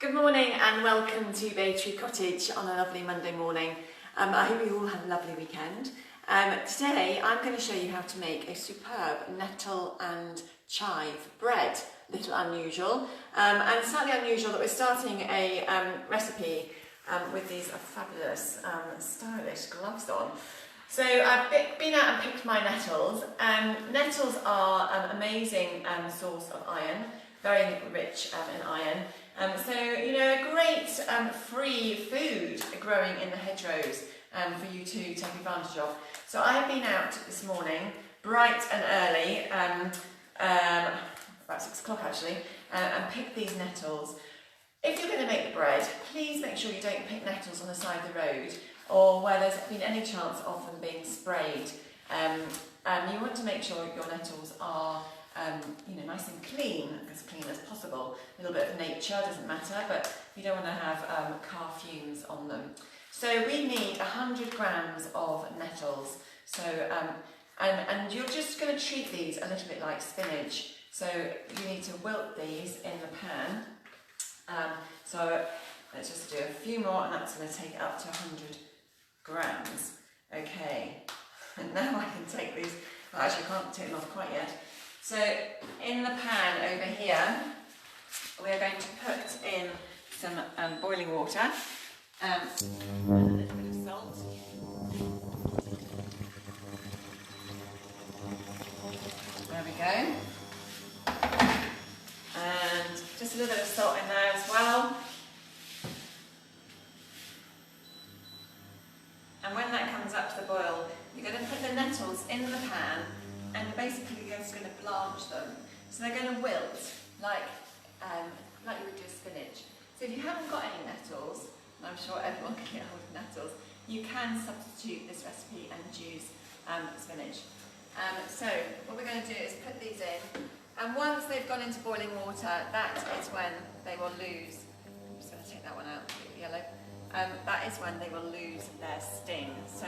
Good morning and welcome to Bay Tree Cottage on a lovely Monday morning. I hope you all had a lovely weekend. Today I'm going to show you how to make a superb nettle and chive bread. A little unusual and slightly unusual that we're starting a recipe with these fabulous stylish gloves on. So I've been out and picked my nettles. Nettles are an amazing source of iron, very rich in iron. So, you know, a great free food growing in the hedgerows for you to take advantage of. So I have been out this morning, bright and early, about 6 o'clock actually, and picked these nettles. If you're going to make the bread, please make sure you don't pick nettles on the side of the road or where there's been any chance of them being sprayed. You want to make sure your nettles are nice and clean, as clean as possible. A little bit of nature, doesn't matter, but you don't want to have car fumes on them. So we need 100 grams of nettles. So, and you're just going to treat these a little bit like spinach. So you need to wilt these in the pan. So let's just do a few more, and that's going to take it up to 100 grams. Okay, and now I can take these, well, actually I can't take them off quite yet. So in the pan over here, we're going to put in some boiling water, and a little bit of salt. There we go. And just a little bit of salt in there as well. And when that comes up to the boil, you're going to put the nettles in the pan, and basically you're just going to blanch them. So they're going to wilt like you would do spinach. So if you haven't got any nettles, and I'm sure everyone can get hold of nettles, you can substitute this recipe and use spinach. So what we're going to do is put these in, and once they've gone into boiling water, that is when they will lose, I'm just going to take that one out, the yellow, that is when they will lose their sting. So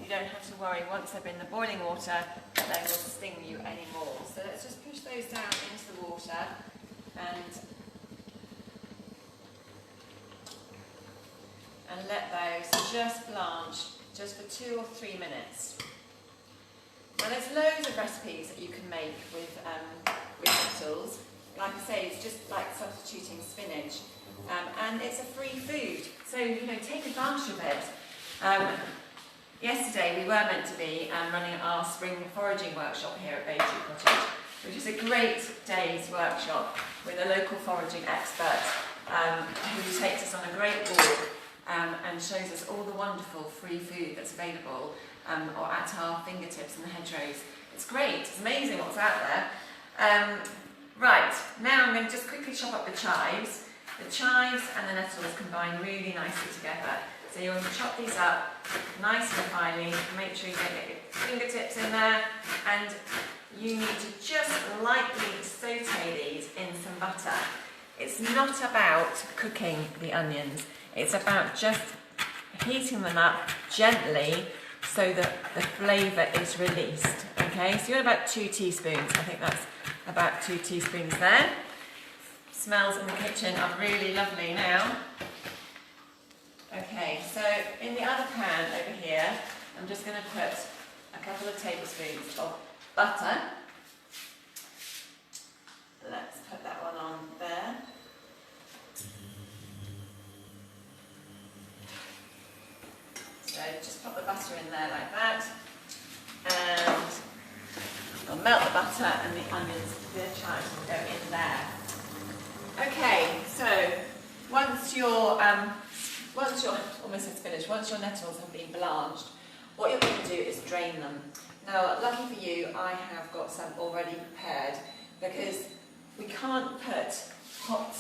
you don't have to worry once they've been in the boiling water that they will sting you anymore. So let's just push those down into the water and let those just blanch just for 2 or 3 minutes. Now there's loads of recipes that you can make with nettles. Like I say, it's just like substituting spinach, and it's a free food. So take advantage of it. Yesterday we were meant to be running our spring foraging workshop here at Bay Tree Cottage, which is a great day's workshop with a local foraging expert who takes us on a great walk and shows us all the wonderful free food that's available or at our fingertips in the hedgerows. It's great, it's amazing what's out there. Right, now I'm going to just quickly chop up the chives. The chives and the nettles combine really nicely together. So you want to chop these up nice and finely, make sure you don't get your fingertips in there, and you need to just lightly saute these in some butter. It's not about cooking the onions, it's about just heating them up gently so that the flavour is released. Okay, so you want about 2 teaspoons, I think that's about 2 teaspoons there. Smells in the kitchen are really lovely now. Okay, so in the other pan over here, I'm just going to put a couple of tablespoons of butter. Let's put that one on there. So just pop the butter in there like that, and I'll melt the butter and the onions, the chives will go in there. Okay, so once your once your nettles have been blanched, what you're going to do is drain them. Now, lucky for you, I have got some already prepared, because we can't put hot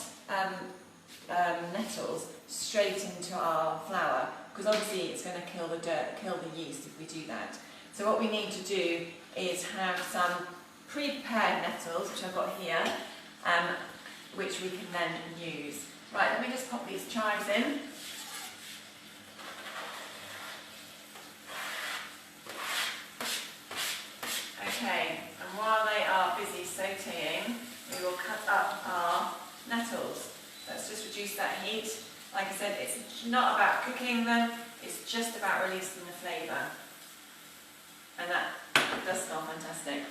nettles straight into our flour, because obviously it's going to kill the dirt, kill the yeast if we do that. So what we need to do is have some pre-prepared nettles, which I've got here, which we can then use. Right, let me just pop these chives in. Okay, and while they are busy sautéing, we will cut up our nettles. Let's just reduce that heat. Like I said, it's not about cooking them, it's just about releasing the flavour. And that does smell fantastic.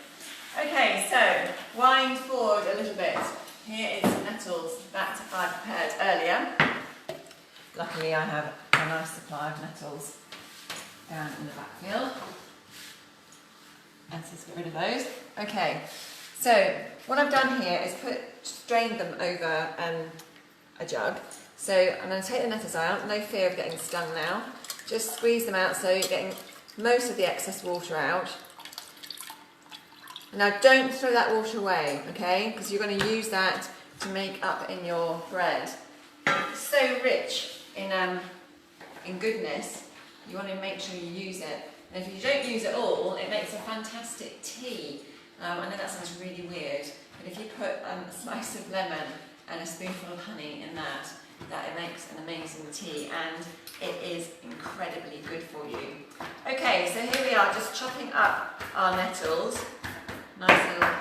Okay, so wind forward a little bit. Here is nettles that I prepared earlier. Luckily I have a nice supply of nettles down in the backfield. Let's just get rid of those. Okay, so what I've done here is strained them over a jug. So I'm going to take the nettles out, no fear of getting stung now. Just squeeze them out so you're getting most of the excess water out. Now don't throw that water away, okay? Because you're going to use that to make up in your bread. It's so rich in goodness, you want to make sure you use it. And if you don't use it all, it makes a fantastic tea. I know that sounds really weird, but if you put a slice of lemon and a spoonful of honey in that it makes an amazing tea, and it is incredibly good for you. Okay, so here we are, just chopping up our nettles. Nice little.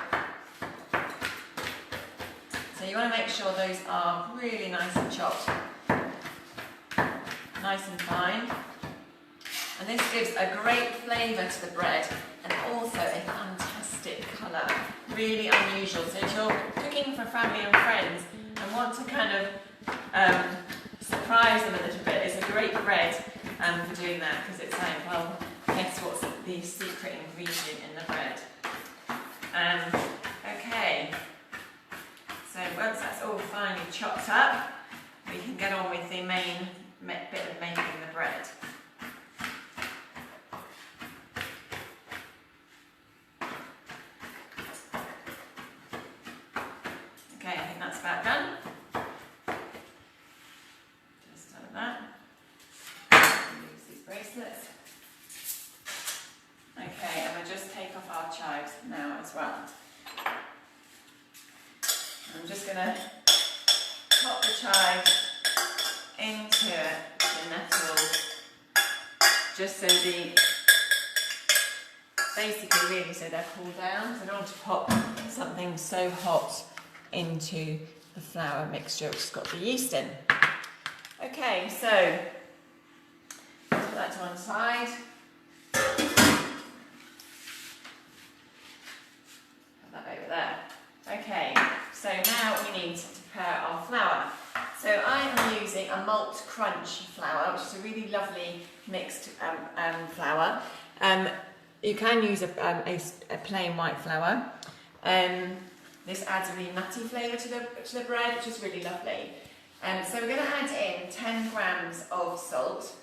So you want to make sure those are really nice and chopped, nice and fine. And this gives a great flavour to the bread and also a fantastic colour. Really unusual. So if you're cooking for family and friends and want to kind of surprise them a little bit, it's a great bread for doing that, because it's like, well, guess what's the secret ingredient in the bread? Okay, so once that's all finely chopped up, we can get on with the main bit of making the bread. Okay, I think that's about done. Just done that. Use these bracelets. Okay, and we'll just take off our chives now as well. I'm just going to pop the chives into the nettles, just so basically really so they're cooled down. So I don't want to pop something so hot into the flour mixture which has got the yeast in. Okay, so put that to one side. Over there. Okay, so now we need to prepare our flour. So I am using a malt crunch flour, which is a really lovely mixed flour. You can use a plain white flour. This adds a really nutty flavour to the bread, which is really lovely. So we're going to add in 10 grams of salt,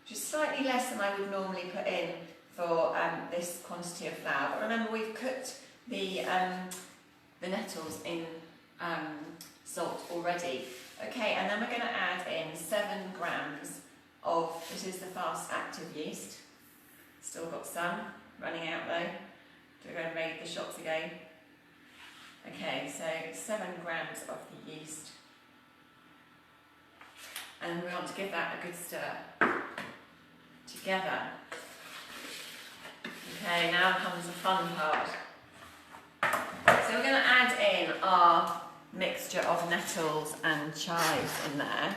which is slightly less than I would normally put in for this quantity of flour. But remember, we've cooked the nettles in salt already. Okay, and then we're going to add in 7 grams of, this is the fast active yeast. Still got some running out though. Do we go and raid the shops again? Okay, so 7 grams of the yeast. And we want to give that a good stir together. Okay, now comes the fun part. So we're going to add in our mixture of nettles and chives in there.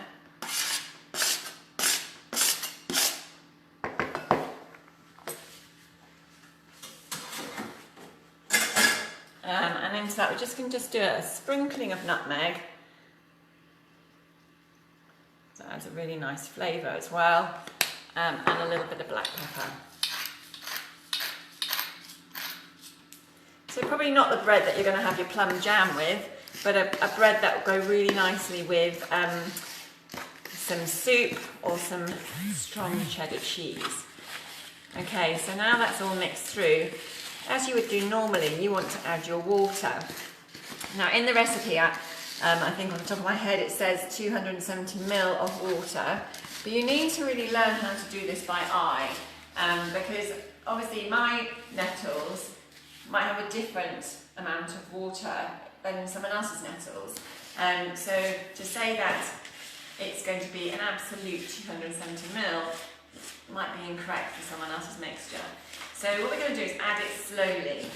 And into that we're just going to do a sprinkling of nutmeg. So that adds a really nice flavour as well. And a little bit of black pepper. So probably not the bread that you're going to have your plum jam with, but a bread that will go really nicely with some soup or some strong cheddar cheese. Okay, so now that's all mixed through. As you would do normally, you want to add your water. Now in the recipe, I think on the top of my head it says 270 ml of water, but you need to really learn how to do this by eye, because obviously my nettles might have a different amount of water than someone else's nettles. So to say that it's going to be an absolute 270 ml might be incorrect for someone else's mixture. So what we're going to do is add it slowly.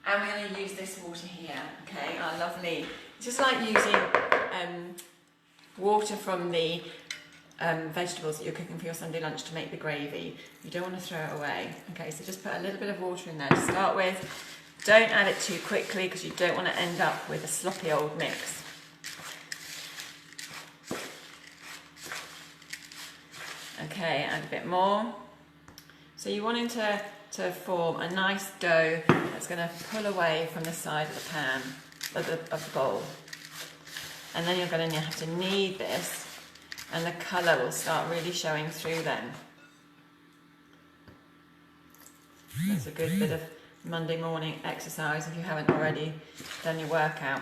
And we're going to use this water here, okay, our lovely, just like using water from the vegetables that you're cooking for your Sunday lunch to make the gravy. You don't want to throw it away. Okay, so just put a little bit of water in there to start with. Don't add it too quickly because you don't want to end up with a sloppy old mix. Okay, add a bit more. So you want it to form a nice dough that's going to pull away from the side of the pan, of the bowl. And then you're going to have to knead this, and the colour will start really showing through then. That's a good bit of Monday morning exercise if you haven't already done your workout.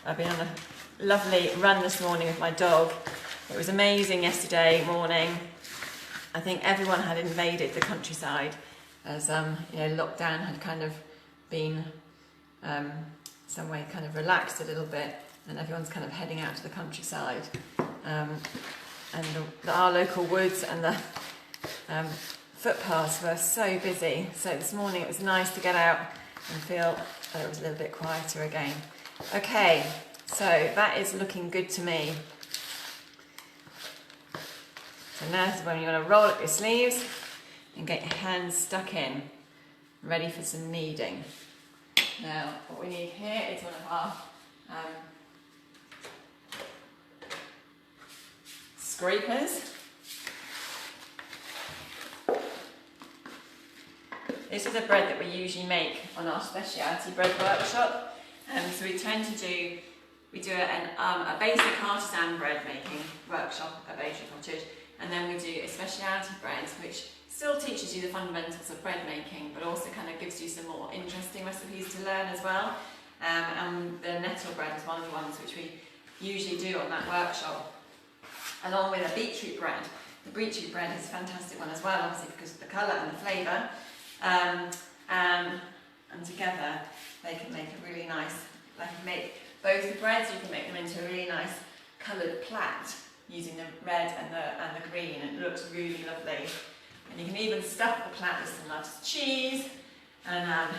I've been on a lovely run this morning with my dog. It was amazing yesterday morning. I think everyone had invaded the countryside as lockdown had kind of been some way kind of relaxed a little bit, and everyone's kind of heading out to the countryside, and our local woods and the footpaths were so busy. So this morning it was nice to get out and feel that it was a little bit quieter again. Okay, so that is looking good to me. So now is when you're going to roll up your sleeves and get your hands stuck in, ready for some kneading. Now, what we need here is one of our scrapers. This is a bread that we usually make on our specialty bread workshop. So we tend to do a basic artisan bread making workshop at Bay Tree Cottage, and then we do a specialty bread which still teaches you the fundamentals of bread making, but also kind of gives you some more interesting recipes to learn as well. And the nettle bread is one of the ones which we usually do on that workshop, along with a beetroot bread. The beetroot bread is a fantastic one as well, obviously because of the colour and the flavour. And together they can make a really nice, make both the breads, you can make them into a really nice coloured plait using the red and the green, and it looks really lovely. And you can even stuff the plait with some nice cheese, and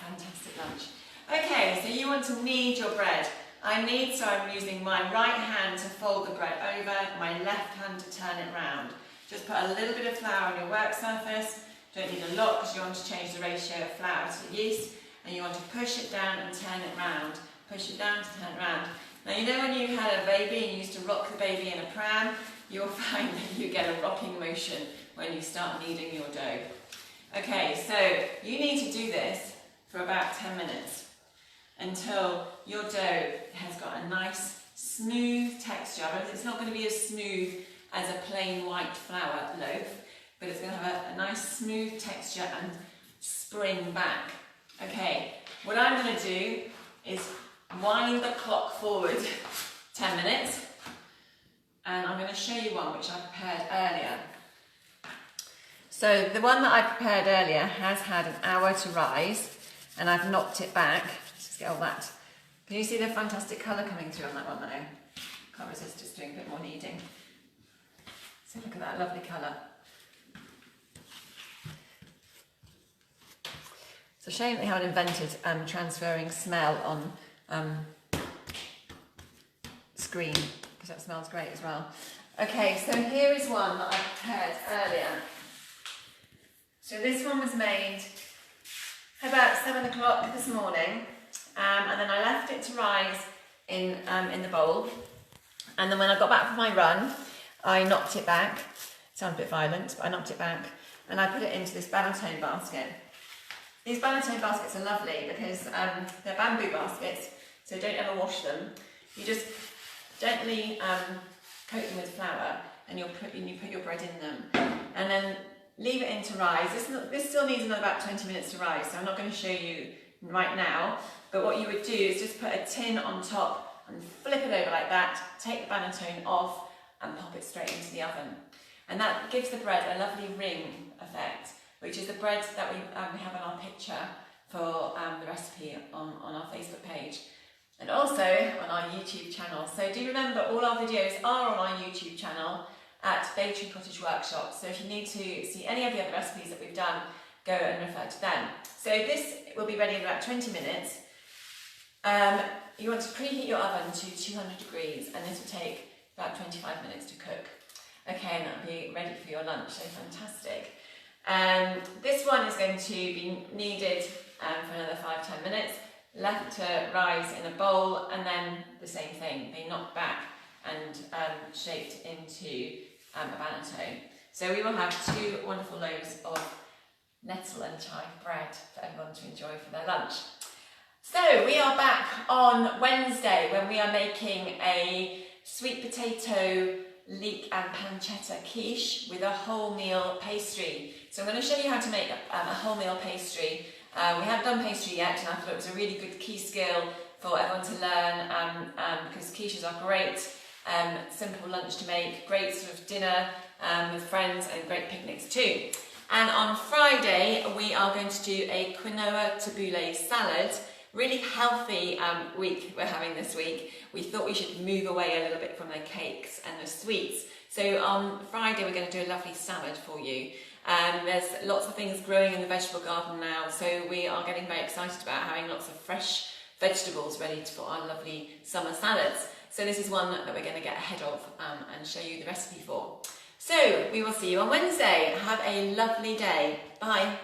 fantastic lunch. Okay, so you want to knead your bread. So I'm using my right hand to fold the bread over, my left hand to turn it round. Just put a little bit of flour on your work surface. Don't need a lot because you want to change the ratio of flour to yeast, and you want to push it down and turn it round. Push it down to turn it round. Now you know when you had a baby and you used to rock the baby in a pram, you'll find that you get a rocking motion when you start kneading your dough. Okay, so you need to do this for about 10 minutes until your dough has got a nice smooth texture. It's not going to be as smooth as a plain white flour loaf, but it's going to have a nice smooth texture and spring back. Okay, what I'm going to do is wind the clock forward 10 minutes, and I'm going to show you one which I prepared earlier. So the one that I prepared earlier has had an hour to rise, and I've knocked it back. Let's just get all that. Can you see the fantastic colour coming through on that one though? Can't resist just doing a bit more kneading. So look at that lovely colour. It's a shame they haven't invented transferring smell on screen, because that smells great as well. Okay, so here is one that I prepared earlier. So this one was made about 7 o'clock this morning, and then I left it to rise in the bowl, and then when I got back from my run, I knocked it back. Sounds a bit violent, but I knocked it back, and I put it into this banneton basket. These banneton baskets are lovely because they're bamboo baskets, so don't ever wash them. You just gently coat them with flour, and you put your bread in them, and then leave it in to rise. This still needs another about 20 minutes to rise, so I'm not going to show you right now, but what you would do is just put a tin on top and flip it over like that, take the banneton off and pop it straight into the oven. And that gives the bread a lovely ring effect, which is the bread that we have in our picture for the recipe on our Facebook page, and also on our YouTube channel. So do remember, all our videos are on our YouTube channel at Bay Tree Cottage Workshop. So if you need to see any of the other recipes that we've done, go and refer to them. So this will be ready in about 20 minutes. you want to preheat your oven to 200 degrees, and this will take about 25 minutes to cook. Okay, and that'll be ready for your lunch, so fantastic. This one is going to be kneaded for another 5-10 minutes, left to rise in a bowl, and then the same thing, being knocked back and shaped into a banato. So we will have 2 wonderful loaves of Nettle and Chive Bread for everyone to enjoy for their lunch. So we are back on Wednesday when we are making a sweet potato leek and pancetta quiche with a wholemeal pastry. So I'm going to show you how to make a wholemeal pastry. We haven't done pastry yet, and I thought it was a really good key skill for everyone to learn because quiches are great, simple lunch to make, great sort of dinner with friends, and great picnics too. And on Friday we are going to do a quinoa tabbouleh salad. Really healthy week we're having this week. We thought we should move away a little bit from the cakes and the sweets. So on Friday we're going to do a lovely salad for you. There's lots of things growing in the vegetable garden now, so we are getting very excited about having lots of fresh vegetables ready for our lovely summer salads. So this is one that we're going to get ahead of and show you the recipe for. So we will see you on Wednesday. Have a lovely day. Bye.